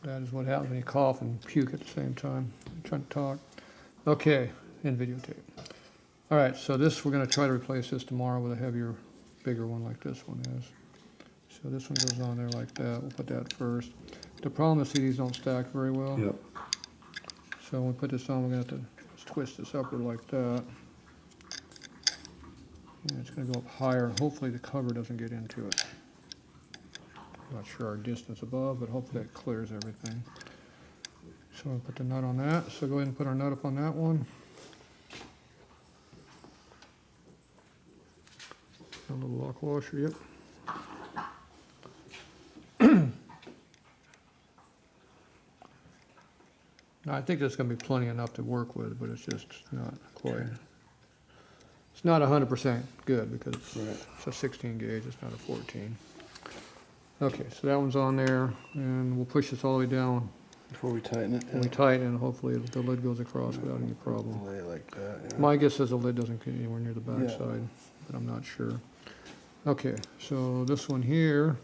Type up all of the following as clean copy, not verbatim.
That is what happens when you cough and puke at the same time. I'm trying to talk. Okay, and videotape. All right, so this, we're gonna try to replace this tomorrow with a heavier, bigger one like this one is. So this one goes on there like that. We'll put that first. The problem is, see, these don't stack very well. Yep. So when we put this on, we're gonna have to twist this upward like that. And it's gonna go up higher, and hopefully the cover doesn't get into it. Not sure our distance above, but hopefully that clears everything. So we'll put the nut on that. So go ahead and put our nut up on that one. A little lock washer, yep. Now, I think there's going to be plenty enough to work with, but it's just not quite. It's not 100% good because it's a 16 gauge, it's not a 14. Okay, so that one's on there, and we'll push this all the way down. Before we tighten it? When we tighten it, hopefully the lid goes across without any problem. Lay it like that, yeah. My guess is the lid doesn't get anywhere near the back side, but I'm not sure. Okay, so this one here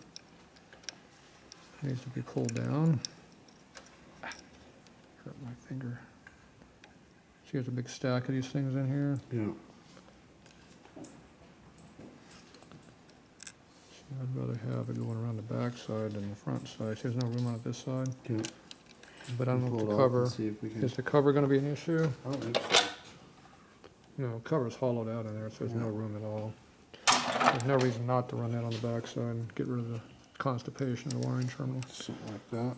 needs to be pulled down. Hurt my finger. See, there's a big stack of these things in here. Yeah. So I'd rather have it going around the back side than the front side. See, there's no room on this side. Yeah. But I don't know Pull if it the off cover, and see if we can- is the cover going to be an issue? I don't think so. No, the cover's hollowed out in there, so there's no room at all. There's no reason not to run that on the back side and get rid of the constipation of the wiring terminal. Something like that.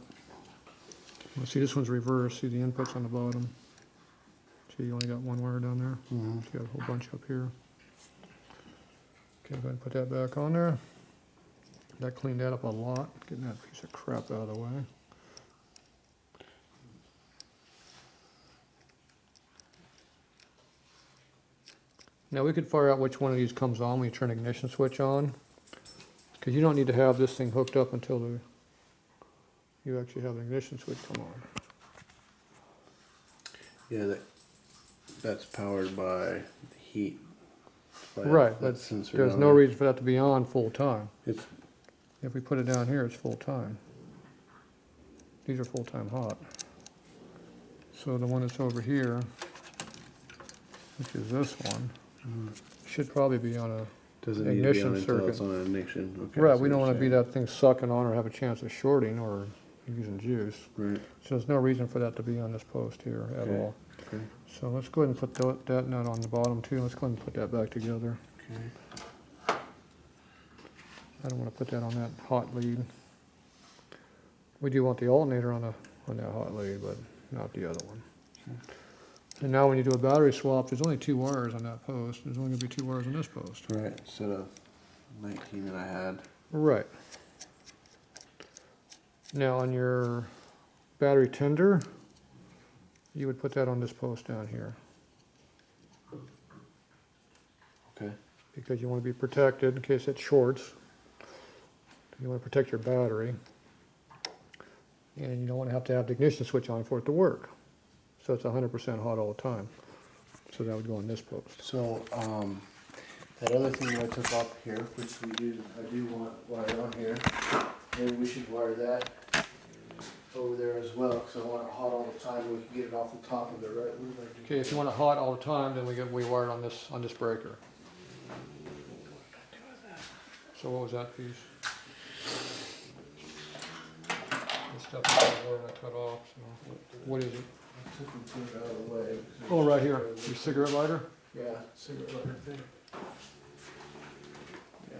Well, see, this one's reversed. See the inputs on the bottom. See, you only got one wire down there. Mm-hmm. So you got a whole bunch up here. Okay, go ahead and put that back on there. That cleaned that up a lot, getting that piece of crap out of the way. Now we could fire out which one of these comes on when you turn the ignition switch on, because you don't need to have this thing hooked up until you actually have the ignition switch come on. Yeah, that's powered by the heat. By Right, that but sensor there's down no there. reason for that to be on full time. It's If we put it down here, it's full time. These are full time hot. So the one that's over here, which is this one, should probably be on a doesn't need to be ignition on until it's circuit. on an ignition. Okay, Right, so we don't you're want to be saying- that thing sucking on or have a chance of shorting or using juice. Right. So there's no reason for that to be on this post here at Okay. all. Okay. So let's go ahead and put that nut on the bottom too. Let's go ahead and put that back together. Okay. I don't want to put that on that hot lead. We do want the alternator on that hot lead, but not the other one. And now when you do a battery swap, there's only 2 wires on that post. There's only going to be 2 wires on this post. Right. Instead of 19 that I had. Right. Now on your battery tender, you would put that on this post down here, Okay. because you want to be protected in case it shorts. You want to protect your battery, and you don't want to have the ignition switch on for it to work. So it's 100% hot all the time. So that would go on this post. So that other thing that I took off here, which I do want wired on here. Maybe we should wire that over there as well, because I want it hot all the time. We can get it off the top of it, right? Okay, if you want it hot all the time, then we wire it on this breaker. So what was that piece? This stuff is the wire I cut off. So what is it? I took and put it out of the way. Oh, right here. Your cigarette lighter? Yeah, cigarette lighter thing. Yeah.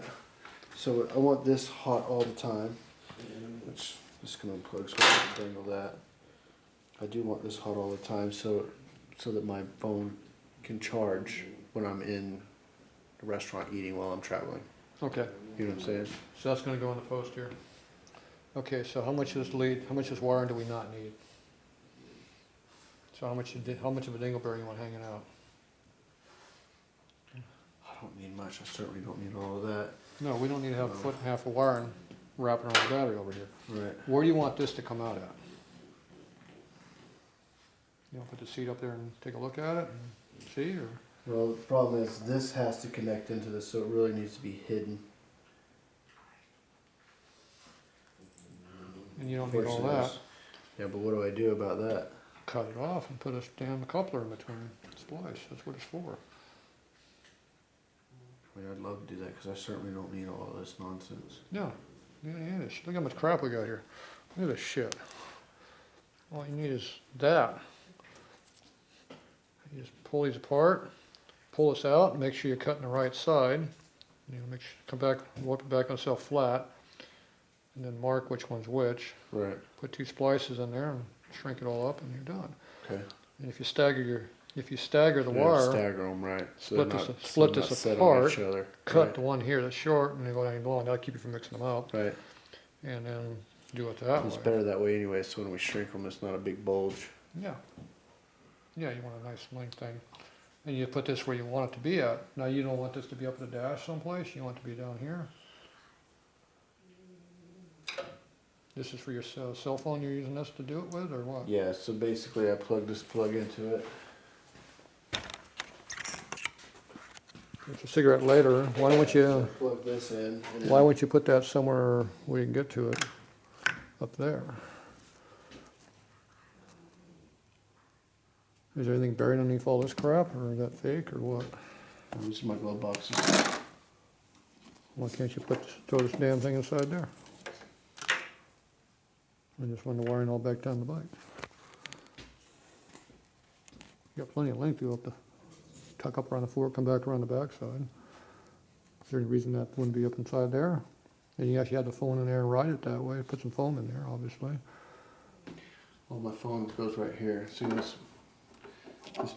So I want this hot all the time, which is going to unplug so I can dangle that. I do want this hot all the time so that my phone can charge when I'm in the restaurant eating while I'm traveling. Okay. You know what I'm saying? So that's going to go in the post here. Okay, so how much of this wiring do we not need? So how much of a dingleberry you want hanging out? I don't need much. I certainly don't need all of that. No, we don't need to have a foot and a half of wiring wrapping around the battery over here. Right. Where do you want this to come out at? You want to put the seat up there and take a look at it and see, or? Well, the problem is this has to connect into this, so it really needs to be hidden. And you don't need all that. Yeah, but what do I do about that? Cut it off and put a damn coupler in between. Splice, that's what it's for. I mean, I'd love to do that because I certainly don't need all this nonsense. No, yeah, it is. Look how much crap we got here. Look at this shit. All you need is that. You just pull these apart, pull this out, make sure you're cutting the right side. You know, make sure, come back, work it back on itself flat, and then mark which one's which. Right. Put 2 splices in there and shrink it all up, and you're done. Okay. And if you stagger the Yeah, wire, stagger them, right. So split they're this- not, split so this they're not set apart, on each other. cut Right. the one here that's short, and then go down long. That'll keep you from mixing them up. Right. And then do it that It's way. better that way anyway, so when we shrink them, it's not a big bulge. Yeah. Yeah, you want a nice length thing. And you put this where you want it to be at. Now you don't want this to be up at the dash someplace, you want it to be down here. This is for your cell phone you're using this to do it with, or what? Yeah, so basically I plug this plug into it. It's a cigarette later. Why don't you Plug this in. And why won't you put that somewhere where you can get to it? Up there. Is there anything buried underneath all this crap, or is that fake, or what? These are my glove boxes. Why can't you throw this damn thing inside there? And just run the wiring all back down the bike. You got plenty of length. You'll have to tuck up around the fork, come back around the backside. Is there any reason that wouldn't be up inside there? And you actually had the phone in there and ride it that way. Put some foam in there, obviously. Well, my phone goes right here. See this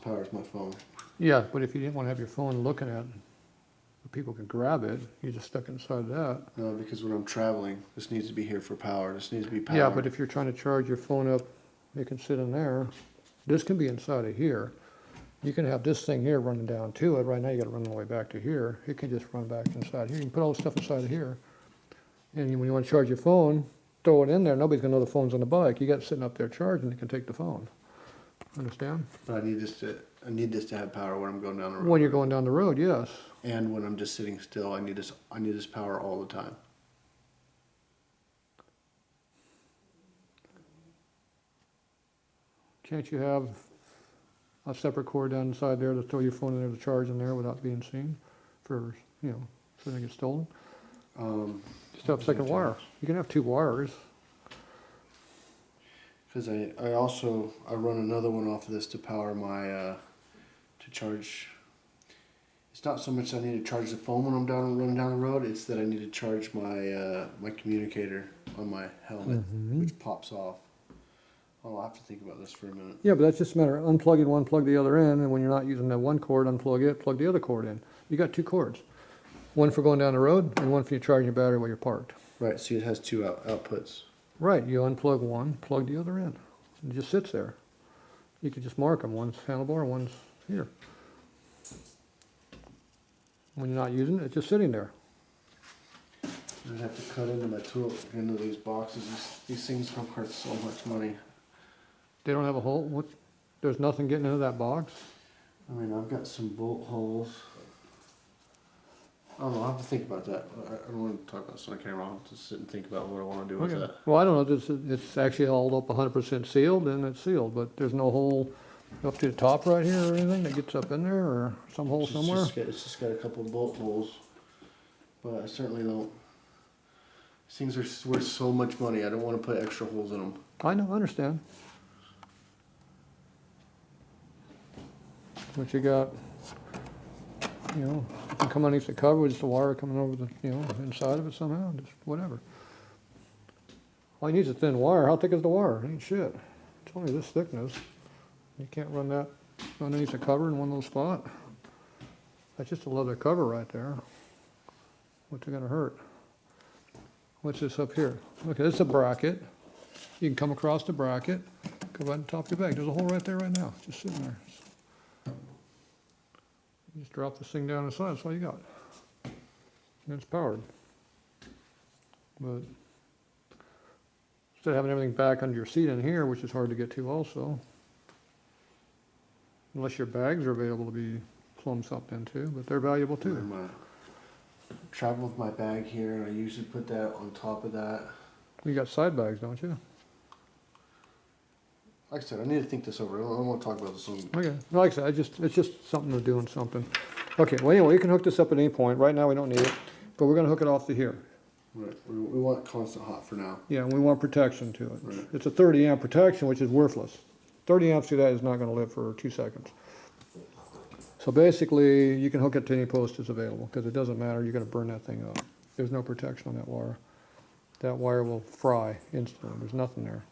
powers my phone. Yeah, but if you didn't want to have your phone looking at it, people can grab it. You just stuck it inside that. No, because when I'm traveling, this needs to be here for power. This needs to be powered. Yeah, but if you're trying to charge your phone up, it can sit in there. This can be inside of here. You can have this thing here running down to it. Right now you got to run all the way back to here. It can just run back inside here. You can put all the stuff inside of here. And when you want to charge your phone, throw it in there. Nobody's going to know the phone's on the bike. You got it sitting up there charging. It can take the phone. Understand? But I need this to have power when I'm going down the road. When you're going down the road, yes. And when I'm just sitting still, I need this power all the time. Can't you have a separate cord down inside there to throw your phone in there to charge in there without being seen for, so they get stolen? Just have a second wire. You can have 2 wires. Because I run another one off of this to power my to charge. It's not so much I need to charge the phone when I'm running down the road. It's that I need to charge my my communicator on my helmet, which pops off. I'll have to think about this for a minute. Yeah, but that's just a matter of unplugging one, plug the other in, and when you're not using that one cord, unplug it, plug the other cord in. You got 2 cords. One for going down the road, and one for you charging your battery while you're parked. Right, so it has 2 outputs. Right, you unplug one, plug the other in. It just sits there. You could just mark them. One's handlebar, one's here. When you're not using it, it's just sitting there. I'd have to cut into my tool, into these boxes. These things don't cost so much money. They don't have a hole? What? There's nothing getting into that box? I mean, I've got some bolt holes. I don't know, I'll have to think about that. I don't want to talk about this on camera. I'll have to sit and think about what I want to do with that. Well, I don't know. It's actually all up 100% sealed, and it's sealed, but there's no hole up to the top right here or anything that gets up in there, or some hole somewhere? It's just got a couple of bolt holes, but I certainly don't. These things are worth so much money. I don't want to put extra holes in them. I know, I understand. But you got, you can come underneath the cover with just the wire coming over the, inside of it somehow, just whatever. All you need is a thin wire. How thick is the wire? It ain't shit. It's only this thickness. You can't run that underneath the cover in one little spot. That's just a leather cover right there. What's it gonna hurt? What's this up here? Okay, this is a bracket. You can come across the bracket, go right on top of your bag. There's a hole right there right now, just sitting there. You just drop this thing down the side, that's all you got. And it's powered. But instead of having everything back under your seat in here, which is hard to get to also, unless your bags are available to be plumb something into, but they're valuable too. Travel with my bag here, and I usually put that on top of that. You got side bags, don't you? Like I said, I need to think this over. I don't want to talk about this on. Okay, no, like I said, it's just something to doing something. Okay, well, anyway, you can hook this up at any point. Right now, we don't need it, but we're gonna hook it off to here. Right. We want constant hot for now. Yeah, and we want protection to it. Right. It's a 30 amp protection, which is worthless. 30 amps to that is not gonna live for 2 seconds. So basically, you can hook it to any post that's available, because it doesn't matter, you're gonna burn that thing up. There's no protection on that wire. That wire will fry instantly, there's nothing there.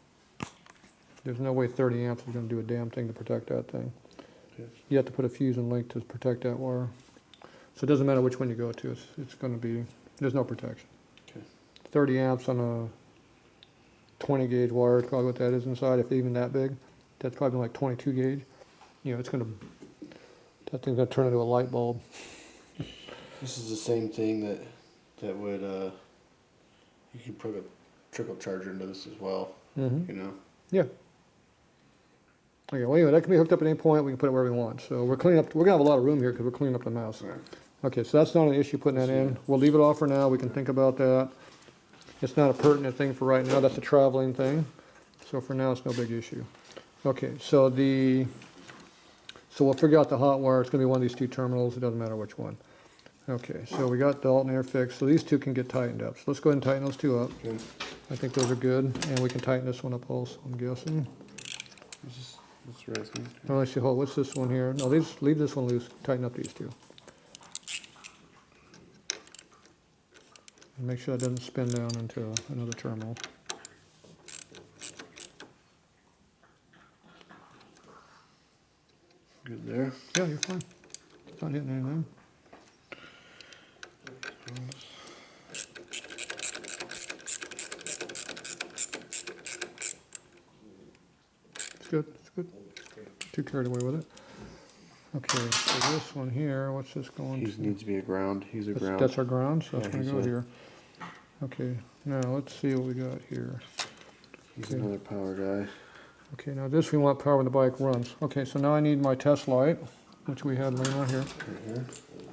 There's no way 30 amps is gonna do a damn thing to protect that thing. Okay. You have to put a fuse and link to protect that wire. So it doesn't matter which one you go to, it's gonna be, there's no protection. Okay. 30 amps on a 20 gauge wire, is probably what that is inside, if even that big. That's probably like 22 gauge. You know, it's gonna, that thing's gonna turn into a light bulb. This is the same thing that would you can put a trickle charger into this as well. Mm-hmm. You know. Yeah. Okay, well anyway, that can be hooked up at any point, we can put it where we want. So we're cleaning up, we're gonna have a lot of room here because we're cleaning up the mouse. Right. Okay, so that's not an issue putting that in. We'll leave it off for now, we can think about that. It's not a pertinent thing for right now, that's a traveling thing. So for now, it's no big issue. Okay, so we'll figure out the hot wire, it's gonna be one of these two terminals, it doesn't matter which one. Okay, so we got the alternator fixed, so these two can get tightened up. So let's go ahead and tighten those two up. Okay. I think those are good, and we can tighten this one up also, I'm guessing. That's right. Oh, let's see, hold, what's this one here? No, leave this one loose, tighten up these two. And make sure it doesn't spin down into another terminal. Good there. Yeah, you're fine. It's not hitting anything. It's good, it's good. Too carried away with it. Okay, so this one here, what's this going He to? needs to be a ground. He's a ground. That's our ground, so Yeah, that's gonna he's go a- here. Okay, now let's see what we got here. He's okay. another power guy. Okay, now this we want power when the bike runs. Okay, so now I need my test light, which we had laying out here. Right here.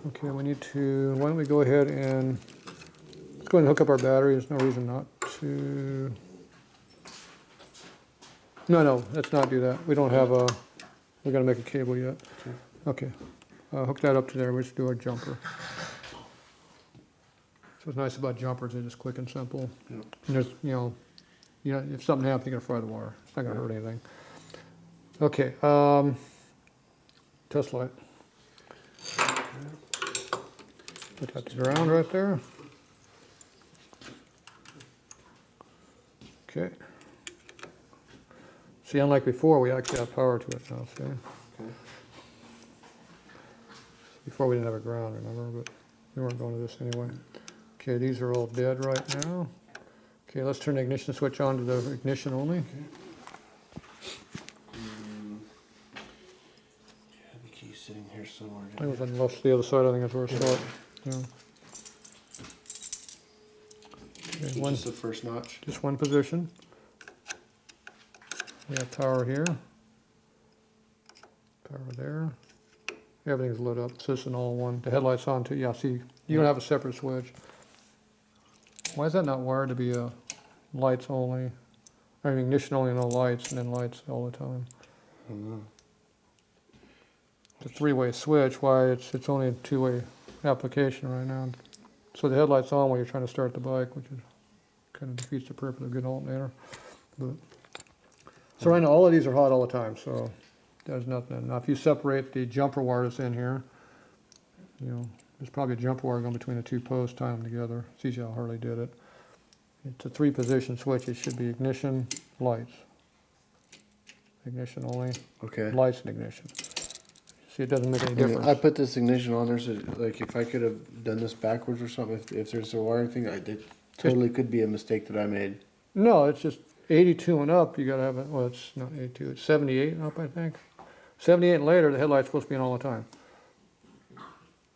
Okay, we need to, why don't we go ahead and, let's go ahead and hook up our battery, there's no reason not to. No, let's not do that. We don't have a, we gotta make a cable yet. Okay, hook that up to there, we just do our jumper. So what's nice about jumpers, they're just quick and simple. Yep. And there's, if something happens, you're gonna fry the wire. It's not gonna hurt anything. Okay, test light. Put that to ground right there. Okay. See, unlike before, we actually have power to it now, see? Okay. Before we didn't have a ground, remember, but we weren't going to this anyway. Okay, these are all dead right now. Okay, let's turn the ignition switch on to the ignition only. Yeah, the key's sitting here somewhere. I think it was on the other side, I think that's where I saw it. Yeah. Okay, Just the first notch. just one position. We have power here. Power there. Everything's lit up, so this is all one. The headlight's on too. Yeah, see, you don't have a separate switch. Why is that not wired to be a lights only? I mean, ignition only, no lights, and then lights all the time. I don't know. It's a three-way switch. Why it's only a two-way application right now. So the headlight's on when you're trying to start the bike, which is kind of defeats the purpose of a good alternator. But so right now, all of these are hot all the time. So there's nothing. Now, if you separate the jumper wire that's in here, there's probably a jumper wire going between the two posts, tie them together. See how Harley did it. It's a three-position switch. It should be ignition, lights. Ignition only, Okay. lights and ignition. See, it doesn't make any difference. I put this ignition on there, so like if I could have done this backwards or something, if there's a wiring thing, I did. Totally could be a mistake that I made. No, it's just 82 and up. You gotta have it. Well, it's not 82. It's 78 and up, I think. 78 and later, the headlight's supposed to be on all the time.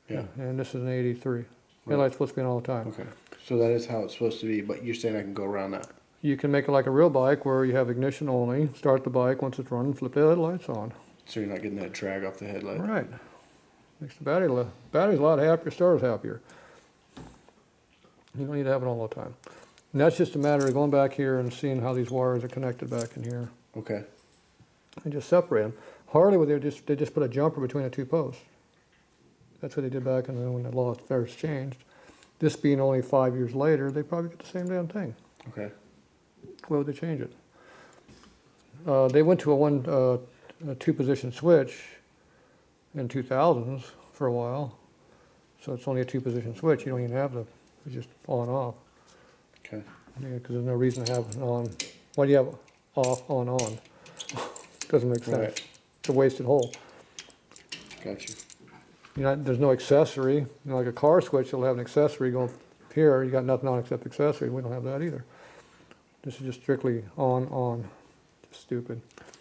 Yeah. And this is an 83. Right. Headlight's supposed to be on all the time. Okay. So that is how it's supposed to be, but you're saying I can go around that. You can make it like a real bike where you have ignition only. Start the bike once it's running, flip the headlights on. So you're not getting that drag off the headlight. Right. Makes the battery's a lot happier. Starter's happier. You don't need to have it all the time. And that's just a matter of going back here and seeing how these wires are connected back in here. Okay. and just separate them. Harley, they just put a jumper between the two posts. That's what they did back when the law first changed. This being only 5 years later, they probably get the same damn thing. Okay. Why would they change it? They went to a two-position switch in 2000s for a while. So it's only a two-position switch. You don't even have it's just on and off. Okay. Because there's no reason to have it on. Why do you have off, on? Doesn't make sense. Right. It's a wasted hole. Gotcha. There's no accessory. Like a car switch, you'll have an accessory going here. You got nothing on except accessory. We don't have that either. This is just strictly on. Just stupid.